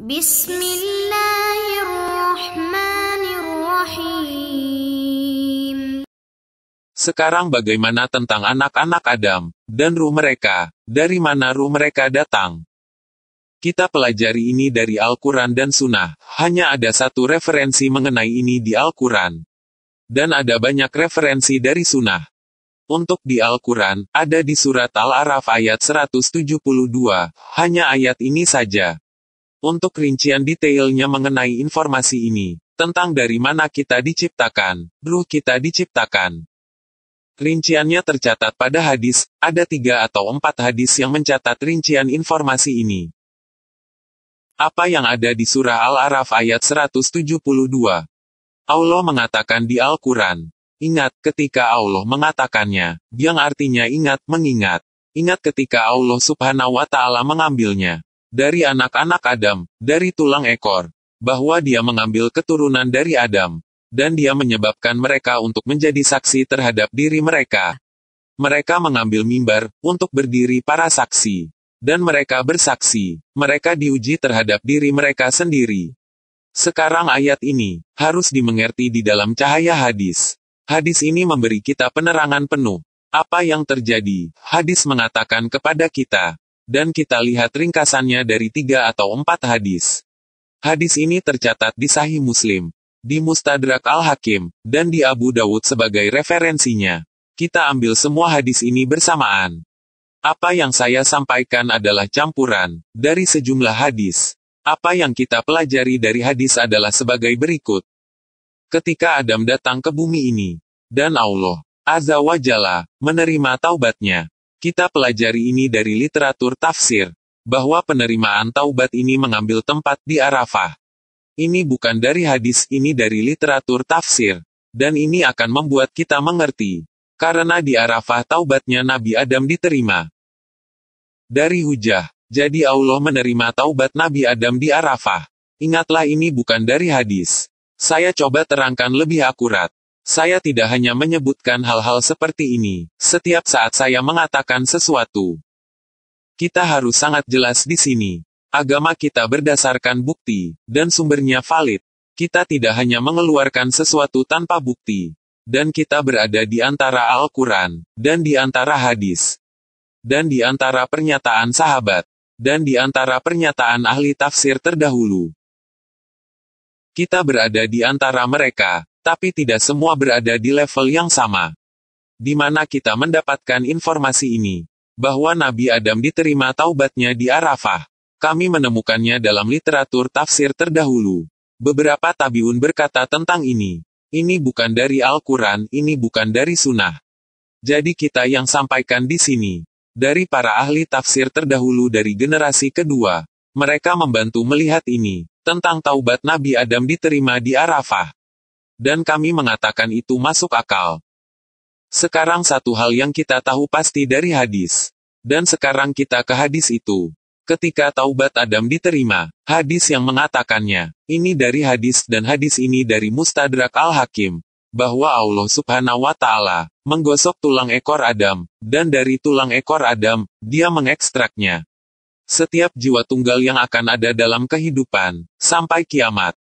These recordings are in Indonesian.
Bismillahirrahmanirrahim. Sekarang bagaimana tentang anak-anak Adam, dan ruh mereka, dari mana ruh mereka datang? Kita pelajari ini dari Al-Quran dan Sunnah, hanya ada satu referensi mengenai ini di Al-Quran. Dan ada banyak referensi dari Sunnah. Untuk di Al-Quran, ada di surat Al-A'raf ayat 172, hanya ayat ini saja. Untuk rincian detailnya mengenai informasi ini, tentang dari mana kita diciptakan, ruh kita diciptakan. Rinciannya tercatat pada hadis, ada 3 atau 4 hadis yang mencatat rincian informasi ini. Apa yang ada di surah Al-A'raf ayat 172? Allah mengatakan di Al-Quran, ingat ketika Allah mengatakannya, yang artinya ingat, mengingat. Ingat ketika Allah Subhanahu wa Ta'ala mengambilnya dari anak-anak Adam, dari tulang ekor, bahwa Dia mengambil keturunan dari Adam, dan Dia menyebabkan mereka untuk menjadi saksi terhadap diri mereka. Mereka mengambil mimbar untuk berdiri para saksi, dan mereka bersaksi. Mereka diuji terhadap diri mereka sendiri. Sekarang ayat ini harus dimengerti di dalam cahaya hadis. Hadis ini memberi kita penerangan penuh. Apa yang terjadi, hadis mengatakan kepada kita. Dan kita lihat ringkasannya dari 3 atau 4 hadis. Hadis ini tercatat di Sahih Muslim, di Mustadrak Al-Hakim, dan di Abu Dawud sebagai referensinya. Kita ambil semua hadis ini bersamaan. Apa yang saya sampaikan adalah campuran dari sejumlah hadis. Apa yang kita pelajari dari hadis adalah sebagai berikut. Ketika Adam datang ke bumi ini, dan Allah Azza wa Jalla menerima taubatnya. Kita pelajari ini dari literatur tafsir, bahwa penerimaan taubat ini mengambil tempat di Arafah. Ini bukan dari hadis, ini dari literatur tafsir. Dan ini akan membuat kita mengerti. Karena di Arafah taubatnya Nabi Adam diterima. Dari hujah, jadi Allah menerima taubat Nabi Adam di Arafah. Ingatlah ini bukan dari hadis. Saya coba terangkan lebih akurat. Saya tidak hanya menyebutkan hal-hal seperti ini, setiap saat saya mengatakan sesuatu. Kita harus sangat jelas di sini. Agama kita berdasarkan bukti, dan sumbernya valid. Kita tidak hanya mengeluarkan sesuatu tanpa bukti. Dan kita berada di antara Al-Quran, dan di antara hadis. Dan di antara pernyataan sahabat. Dan di antara pernyataan ahli tafsir terdahulu. Kita berada di antara mereka, tapi tidak semua berada di level yang sama. Di mana kita mendapatkan informasi ini, bahwa Nabi Adam diterima taubatnya di Arafah. Kami menemukannya dalam literatur tafsir terdahulu. Beberapa tabiun berkata tentang ini. Ini bukan dari Al-Quran, ini bukan dari Sunnah. Jadi kita yang sampaikan di sini, dari para ahli tafsir terdahulu dari generasi kedua, mereka membantu melihat ini, tentang taubat Nabi Adam diterima di Arafah. Dan kami mengatakan itu masuk akal. Sekarang satu hal yang kita tahu pasti dari hadis. Dan sekarang kita ke hadis itu. Ketika taubat Adam diterima, hadis yang mengatakannya, ini dari hadis dan hadis ini dari Mustadrak Al-Hakim, bahwa Allah Subhanahu wa Ta'ala menggosok tulang ekor Adam, dan dari tulang ekor Adam, Dia mengekstraknya. Setiap jiwa tunggal yang akan ada dalam kehidupan, sampai kiamat.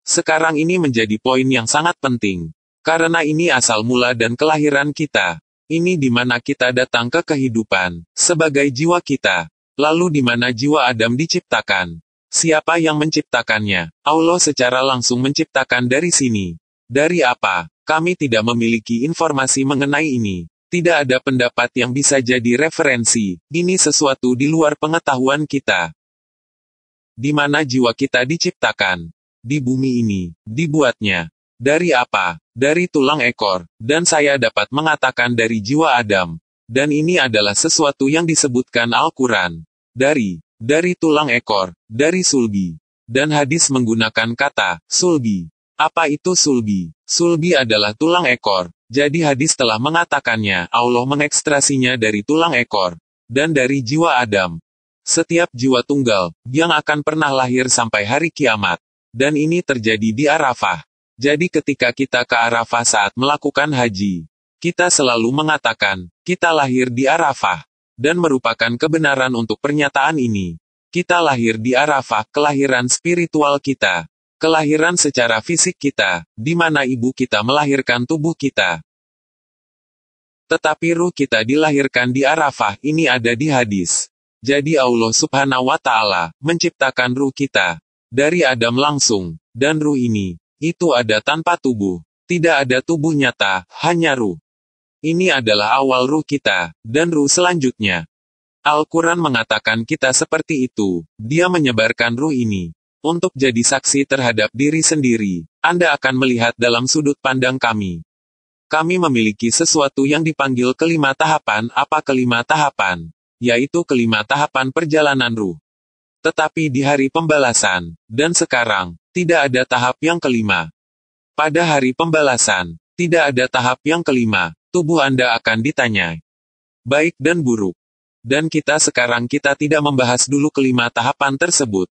Sekarang ini menjadi poin yang sangat penting. Karena ini asal mula dan kelahiran kita. Ini di mana kita datang ke kehidupan, sebagai jiwa kita. Lalu di mana jiwa Adam diciptakan. Siapa yang menciptakannya? Allah secara langsung menciptakan dari sini. Dari apa? Kami tidak memiliki informasi mengenai ini. Tidak ada pendapat yang bisa jadi referensi. Ini sesuatu di luar pengetahuan kita. Di mana jiwa kita diciptakan? Di bumi ini, dibuatnya. Dari apa? Dari tulang ekor. Dan saya dapat mengatakan dari jiwa Adam. Dan ini adalah sesuatu yang disebutkan Al-Quran. Dari tulang ekor, dari sulbi. Dan hadis menggunakan kata, sulbi. Apa itu sulbi? Sulbi adalah tulang ekor. Jadi hadis telah mengatakannya, Allah mengekstrasinya dari tulang ekor, dan dari jiwa Adam. Setiap jiwa tunggal, yang akan pernah lahir sampai hari kiamat. Dan ini terjadi di Arafah. Jadi ketika kita ke Arafah saat melakukan haji, kita selalu mengatakan, kita lahir di Arafah. Dan merupakan kebenaran untuk pernyataan ini. Kita lahir di Arafah, kelahiran spiritual kita. Kelahiran secara fisik kita, di mana ibu kita melahirkan tubuh kita. Tetapi ruh kita dilahirkan di Arafah, ini ada di hadis. Jadi Allah Subhanahu wa Ta'ala menciptakan ruh kita dari Adam langsung, dan ruh ini itu ada tanpa tubuh. Tidak ada tubuh nyata, hanya ruh. Ini adalah awal ruh kita, dan ruh selanjutnya. Al-Quran mengatakan kita seperti itu. Dia menyebarkan ruh ini untuk jadi saksi terhadap diri sendiri. Anda akan melihat dalam sudut pandang kami. Kami memiliki sesuatu yang dipanggil kelima tahapan. Apa kelima tahapan? Yaitu kelima tahapan perjalanan ruh. Tetapi di hari pembalasan, dan sekarang, tidak ada tahap yang kelima. Pada hari pembalasan, tidak ada tahap yang kelima. Tubuh Anda akan ditanya baik dan buruk. Dan kita tidak membahas dulu kelima tahapan tersebut.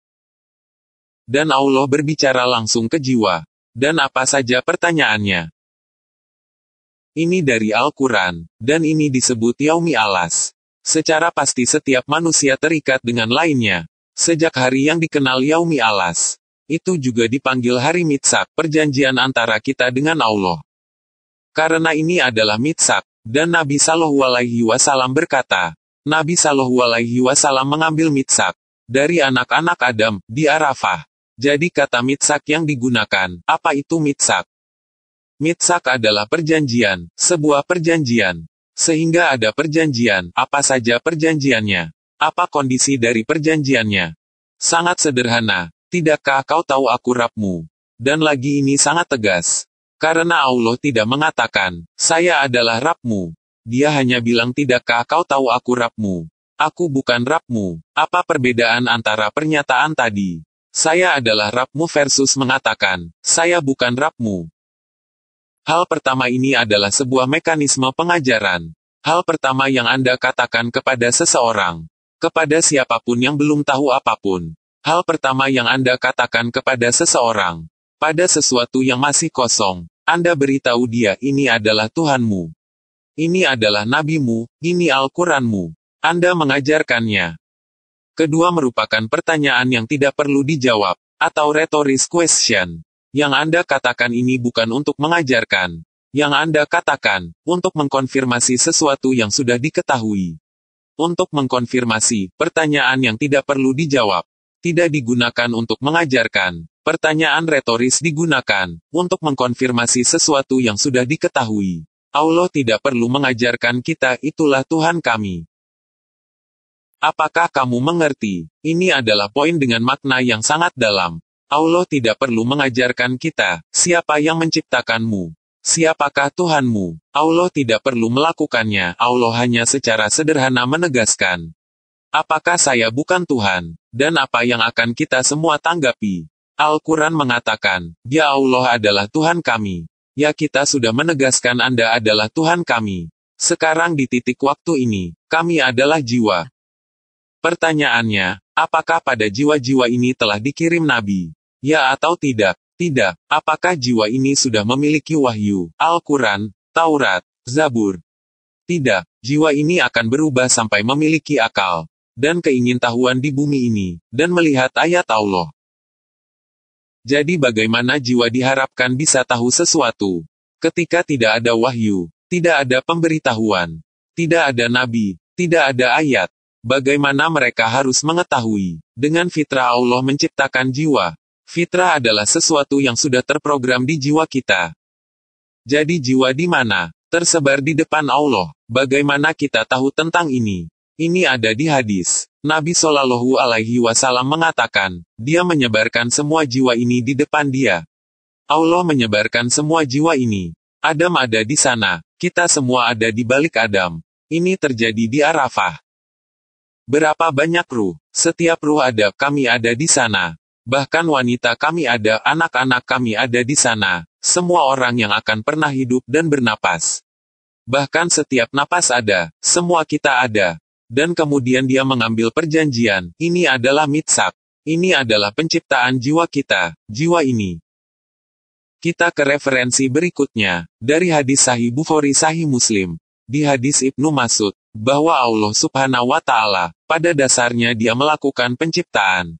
Dan Allah berbicara langsung ke jiwa. Dan apa saja pertanyaannya? Ini dari Al-Quran, dan ini disebut Yaumi Alas. Secara pasti setiap manusia terikat dengan lainnya. Sejak hari yang dikenal Yaumi Alas. Itu juga dipanggil hari Mitsak, perjanjian antara kita dengan Allah. Karena ini adalah Mitsak, dan Nabi Shallallahu Alaihi Wasallam berkata, Nabi Shallallahu Alaihi Wasallam mengambil mitsak dari anak-anak Adam di Arafah. Jadi kata mitsak yang digunakan, apa itu mitsak? Mitsak adalah perjanjian, sebuah perjanjian. Sehingga ada perjanjian, apa saja perjanjiannya? Apa kondisi dari perjanjiannya? Sangat sederhana, tidakkah kau tahu aku Rabbmu? Dan lagi ini sangat tegas. Karena Allah tidak mengatakan, saya adalah Rabbmu. Dia hanya bilang tidakkah kau tahu aku Rabbmu? Aku bukan Rabbmu. Apa perbedaan antara pernyataan tadi? Saya adalah Rabbmu versus mengatakan, saya bukan Rabbmu. Hal pertama ini adalah sebuah mekanisme pengajaran. Hal pertama yang Anda katakan kepada seseorang. Kepada siapapun yang belum tahu apapun. Hal pertama yang Anda katakan kepada seseorang. Pada sesuatu yang masih kosong. Anda beritahu dia ini adalah Tuhanmu. Ini adalah nabimu, ini Al-Quranmu. Anda mengajarkannya. Kedua merupakan pertanyaan yang tidak perlu dijawab, atau rhetoric question. Yang Anda katakan ini bukan untuk mengajarkan. Yang Anda katakan, untuk mengkonfirmasi sesuatu yang sudah diketahui. Untuk mengkonfirmasi, pertanyaan yang tidak perlu dijawab. Tidak digunakan untuk mengajarkan. Pertanyaan retoris digunakan, untuk mengkonfirmasi sesuatu yang sudah diketahui. Allah tidak perlu mengajarkan kita, itulah Tuhan kami. Apakah kamu mengerti? Ini adalah poin dengan makna yang sangat dalam. Allah tidak perlu mengajarkan kita, siapa yang menciptakanmu. Siapakah Tuhanmu? Allah tidak perlu melakukannya, Allah hanya secara sederhana menegaskan. Apakah saya bukan Tuhan? Dan apa yang akan kita semua tanggapi? Al-Quran mengatakan, ya Allah adalah Tuhan kami. Ya kita sudah menegaskan Anda adalah Tuhan kami. Sekarang di titik waktu ini, kami adalah jiwa. Pertanyaannya, apakah pada jiwa-jiwa ini telah dikirim Nabi? Ya atau tidak? Tidak. Apakah jiwa ini sudah memiliki wahyu, Al-Quran, Taurat, Zabur? Tidak. Jiwa ini akan berubah sampai memiliki akal dan keingintahuan di bumi ini, dan melihat ayat Allah. Jadi bagaimana jiwa diharapkan bisa tahu sesuatu? Ketika tidak ada wahyu, tidak ada pemberitahuan, tidak ada nabi, tidak ada ayat. Bagaimana mereka harus mengetahui? Dengan fitrah Allah menciptakan jiwa. Fitrah adalah sesuatu yang sudah terprogram di jiwa kita. Jadi jiwa di mana? Tersebar di depan Allah. Bagaimana kita tahu tentang ini? Ini ada di hadis. Nabi Shallallahu Alaihi Wasallam mengatakan, dia menyebarkan semua jiwa ini di depan dia. Allah menyebarkan semua jiwa ini. Adam ada di sana. Kita semua ada di balik Adam. Ini terjadi di Arafah. Berapa banyak ruh? Setiap ruh ada, kami ada di sana. Bahkan wanita kami ada, anak-anak kami ada di sana. Semua orang yang akan pernah hidup dan bernapas. Bahkan setiap napas ada, semua kita ada. Dan kemudian dia mengambil perjanjian, ini adalah mitsak. Ini adalah penciptaan jiwa kita, jiwa ini. Kita ke referensi berikutnya, dari hadis Sahih Bukhari Sahih Muslim. Di hadis Ibnu Mas'ud, bahwa Allah Subhanahu wa Ta'ala, pada dasarnya Dia melakukan penciptaan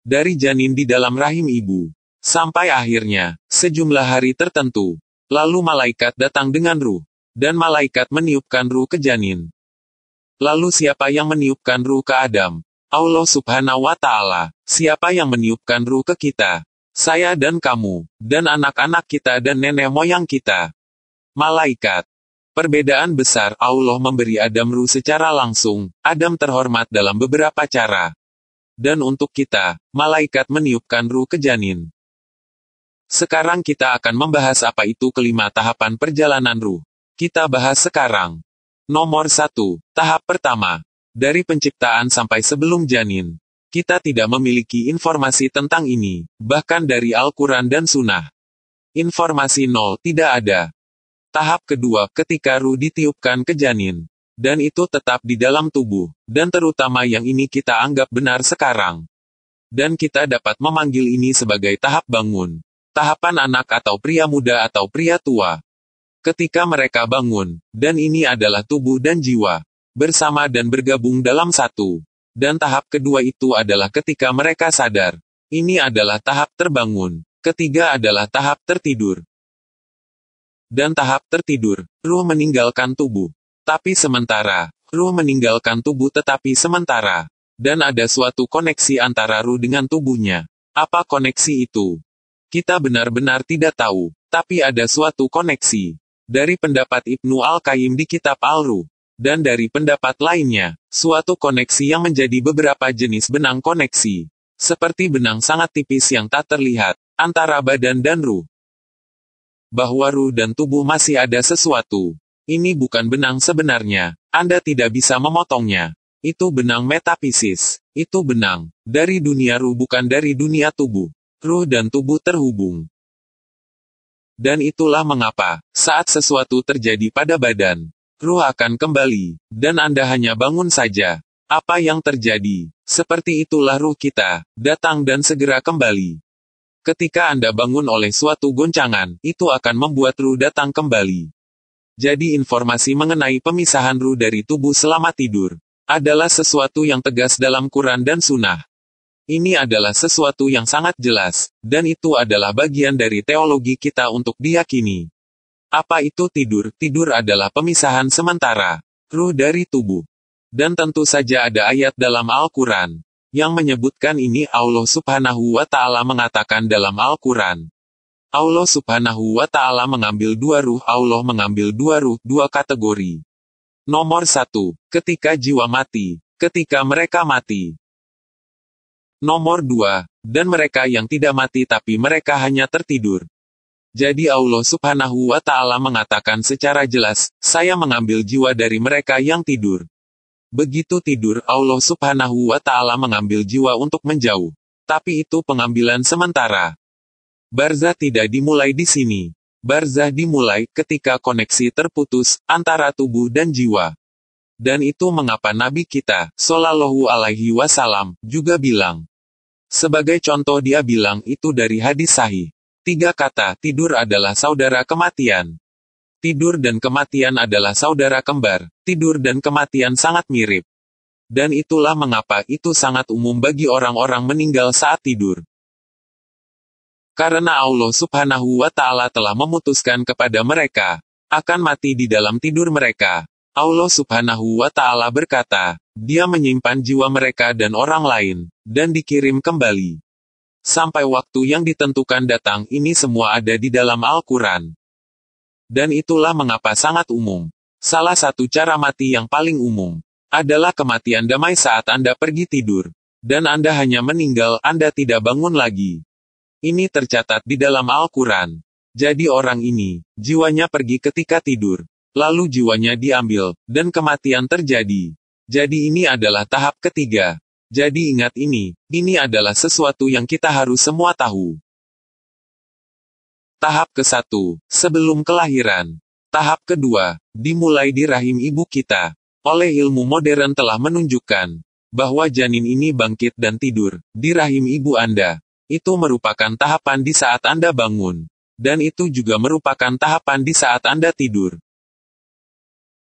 dari janin di dalam rahim ibu, sampai akhirnya, sejumlah hari tertentu, lalu malaikat datang dengan ruh, dan malaikat meniupkan ruh ke janin. Lalu siapa yang meniupkan ruh ke Adam? Allah Subhanahu wa Ta'ala. Siapa yang meniupkan ruh ke kita? Saya dan kamu, dan anak-anak kita dan nenek moyang kita. Malaikat. Perbedaan besar, Allah memberi Adam ruh secara langsung, Adam terhormat dalam beberapa cara. Dan untuk kita, malaikat meniupkan ruh ke janin. Sekarang kita akan membahas apa itu kelima tahapan perjalanan ruh. Kita bahas sekarang. Nomor 1, tahap pertama. Dari penciptaan sampai sebelum janin. Kita tidak memiliki informasi tentang ini, bahkan dari Al-Quran dan Sunnah. Informasi nol, tidak ada. Tahap kedua, ketika ruh ditiupkan ke janin. Dan itu tetap di dalam tubuh, dan terutama yang ini kita anggap benar sekarang. Dan kita dapat memanggil ini sebagai tahap bangun. Tahapan anak atau pria muda atau pria tua. Ketika mereka bangun, dan ini adalah tubuh dan jiwa, bersama dan bergabung dalam satu. Dan tahap kedua itu adalah ketika mereka sadar. Ini adalah tahap terbangun. Ketiga adalah tahap tertidur. Dan tahap tertidur, ruh meninggalkan tubuh. Tapi sementara, ruh meninggalkan tubuh tetapi sementara. Dan ada suatu koneksi antara ruh dengan tubuhnya. Apa koneksi itu? Kita benar-benar tidak tahu, tapi ada suatu koneksi. Dari pendapat Ibnu Al-Qayyim di kitab Al-Ruh. Dan dari pendapat lainnya, suatu koneksi yang menjadi beberapa jenis benang koneksi. Seperti benang sangat tipis yang tak terlihat, antara badan dan ruh. Bahwa ruh dan tubuh masih ada sesuatu. Ini bukan benang sebenarnya, Anda tidak bisa memotongnya. Itu benang metafisis. Itu benang dari dunia ruh bukan dari dunia tubuh. Ruh dan tubuh terhubung. Dan itulah mengapa, saat sesuatu terjadi pada badan, ruh akan kembali, dan Anda hanya bangun saja. Apa yang terjadi? Seperti itulah ruh kita, datang dan segera kembali. Ketika Anda bangun oleh suatu goncangan, itu akan membuat ruh datang kembali. Jadi informasi mengenai pemisahan ruh dari tubuh selama tidur, adalah sesuatu yang tegas dalam Quran dan Sunnah. Ini adalah sesuatu yang sangat jelas, dan itu adalah bagian dari teologi kita untuk diyakini. Apa itu tidur? Tidur adalah pemisahan sementara, ruh dari tubuh. Dan tentu saja ada ayat dalam Al-Quran yang menyebutkan ini. Allah Subhanahu wa Ta'ala mengatakan dalam Al-Quran. Allah Subhanahu wa Ta'ala mengambil dua ruh. Allah mengambil dua ruh, dua kategori. Nomor 1, ketika jiwa mati, ketika mereka mati. Nomor 2, dan mereka yang tidak mati tapi mereka hanya tertidur. Jadi Allah Subhanahu wa Ta'ala mengatakan secara jelas, saya mengambil jiwa dari mereka yang tidur. Begitu tidur, Allah Subhanahu wa Ta'ala mengambil jiwa untuk menjauh. Tapi itu pengambilan sementara. Barzah tidak dimulai di sini. Barzah dimulai ketika koneksi terputus antara tubuh dan jiwa. Dan itu mengapa Nabi kita, Shallallahu Alaihi Wasallam, juga bilang. Sebagai contoh dia bilang itu dari hadis sahih. 3 kata, tidur adalah saudara kematian. Tidur dan kematian adalah saudara kembar. Tidur dan kematian sangat mirip. Dan itulah mengapa itu sangat umum bagi orang-orang meninggal saat tidur. Karena Allah Subhanahu wa Ta'ala telah memutuskan kepada mereka, akan mati di dalam tidur mereka. Allah Subhanahu wa Ta'ala berkata, Dia menyimpan jiwa mereka dan orang lain, dan dikirim kembali. Sampai waktu yang ditentukan datang, ini semua ada di dalam Al-Quran. Dan itulah mengapa sangat umum. Salah satu cara mati yang paling umum adalah kematian damai saat Anda pergi tidur. Dan Anda hanya meninggal, Anda tidak bangun lagi. Ini tercatat di dalam Al-Quran. Jadi orang ini, jiwanya pergi ketika tidur. Lalu jiwanya diambil, dan kematian terjadi. Jadi ini adalah tahap ketiga. Jadi ingat ini adalah sesuatu yang kita harus semua tahu. Tahap ke-1, sebelum kelahiran. Tahap kedua, dimulai di rahim ibu kita. Oleh ilmu modern telah menunjukkan bahwa janin ini bangkit dan tidur di rahim ibu Anda. Itu merupakan tahapan di saat Anda bangun. Dan itu juga merupakan tahapan di saat Anda tidur.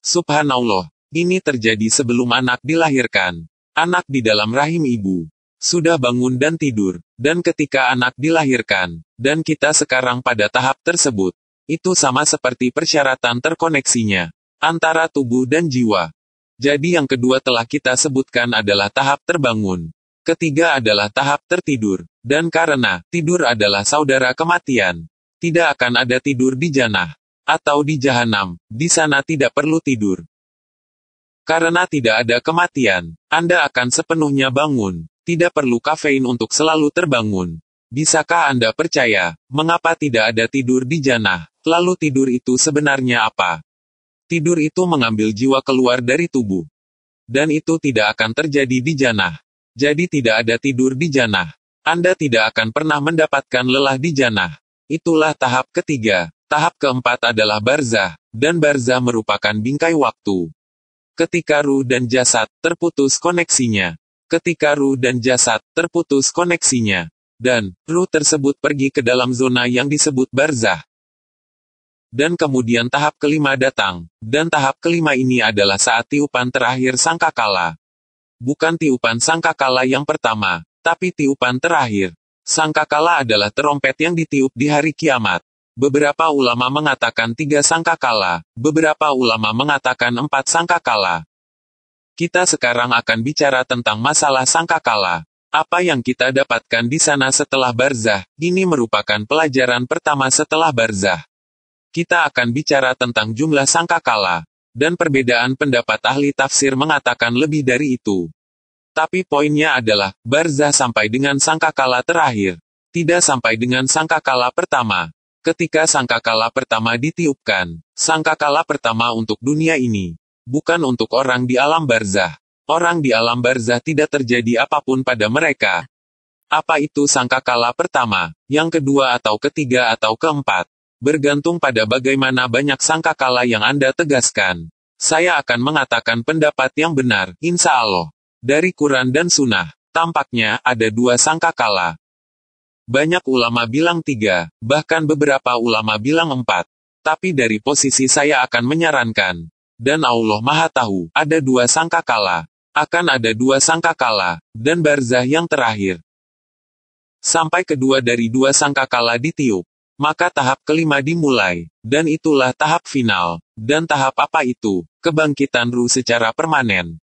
Subhanallah, Ini terjadi sebelum anak dilahirkan. Anak di dalam rahim ibu sudah bangun dan tidur, dan ketika anak dilahirkan, dan kita sekarang pada tahap tersebut, itu sama seperti persyaratan terkoneksinya antara tubuh dan jiwa. Jadi yang kedua telah kita sebutkan adalah tahap terbangun. Ketiga adalah tahap tertidur, dan karena tidur adalah saudara kematian, tidak akan ada tidur di jannah atau di jahanam. Di sana tidak perlu tidur. Karena tidak ada kematian, Anda akan sepenuhnya bangun. Tidak perlu kafein untuk selalu terbangun. Bisakah Anda percaya, mengapa tidak ada tidur di jannah? Lalu tidur itu sebenarnya apa? Tidur itu mengambil jiwa keluar dari tubuh. Dan itu tidak akan terjadi di jannah. Jadi tidak ada tidur di jannah. Anda tidak akan pernah mendapatkan lelah di jannah. Itulah tahap ketiga. Tahap keempat adalah barzah, dan barzah merupakan bingkai waktu. Ketika ruh dan jasad terputus koneksinya. Ketika ruh dan jasad terputus koneksinya. Dan ruh tersebut pergi ke dalam zona yang disebut barzah. Dan kemudian tahap kelima datang, dan tahap kelima ini adalah saat tiupan terakhir sangkakala. Bukan tiupan sangkakala yang pertama, tapi tiupan terakhir. Sangkakala adalah terompet yang ditiup di hari kiamat. Beberapa ulama mengatakan 3 sangkakala, beberapa ulama mengatakan 4 sangkakala. Kita sekarang akan bicara tentang masalah sangkakala. Apa yang kita dapatkan di sana setelah barzah, ini merupakan pelajaran pertama setelah barzah. Kita akan bicara tentang jumlah sangkakala, dan perbedaan pendapat ahli tafsir mengatakan lebih dari itu. Tapi poinnya adalah, barzah sampai dengan sangkakala terakhir, tidak sampai dengan sangkakala pertama. Ketika sangkakala pertama ditiupkan, sangkakala pertama untuk dunia ini, bukan untuk orang di alam barzah. Orang di alam barzah tidak terjadi apapun pada mereka. Apa itu sangkakala pertama, yang kedua atau ketiga atau keempat? Bergantung pada bagaimana banyak sangkakala yang Anda tegaskan. Saya akan mengatakan pendapat yang benar, insya Allah. Dari Quran dan Sunnah, tampaknya ada 2 sangkakala. Banyak ulama bilang 3, bahkan beberapa ulama bilang 4. Tapi dari posisi saya akan menyarankan, dan Allah Maha Tahu, ada 2 sangkakala. Akan ada 2 sangkakala, dan barzah yang terakhir. Sampai kedua dari 2 sangkakala ditiup. Maka tahap kelima dimulai, dan itulah tahap final. Dan tahap apa itu? Kebangkitan ruh secara permanen.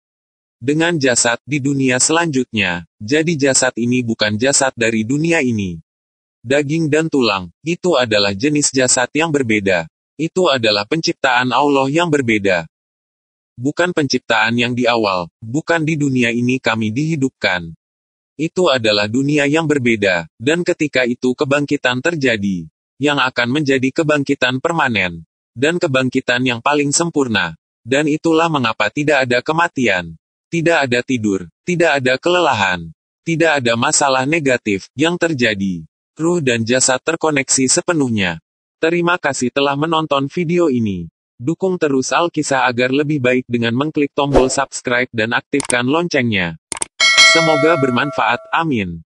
Dengan jasad di dunia selanjutnya, jadi jasad ini bukan jasad dari dunia ini. Daging dan tulang, itu adalah jenis jasad yang berbeda. Itu adalah penciptaan Allah yang berbeda. Bukan penciptaan yang di awal, bukan di dunia ini kami dihidupkan. Itu adalah dunia yang berbeda, dan ketika itu kebangkitan terjadi. Yang akan menjadi kebangkitan permanen, dan kebangkitan yang paling sempurna. Dan itulah mengapa tidak ada kematian, tidak ada tidur, tidak ada kelelahan, tidak ada masalah negatif yang terjadi. Ruh dan jasad terkoneksi sepenuhnya. Terima kasih telah menonton video ini. Dukung terus Alkisah agar lebih baik dengan mengklik tombol subscribe dan aktifkan loncengnya. Semoga bermanfaat, amin.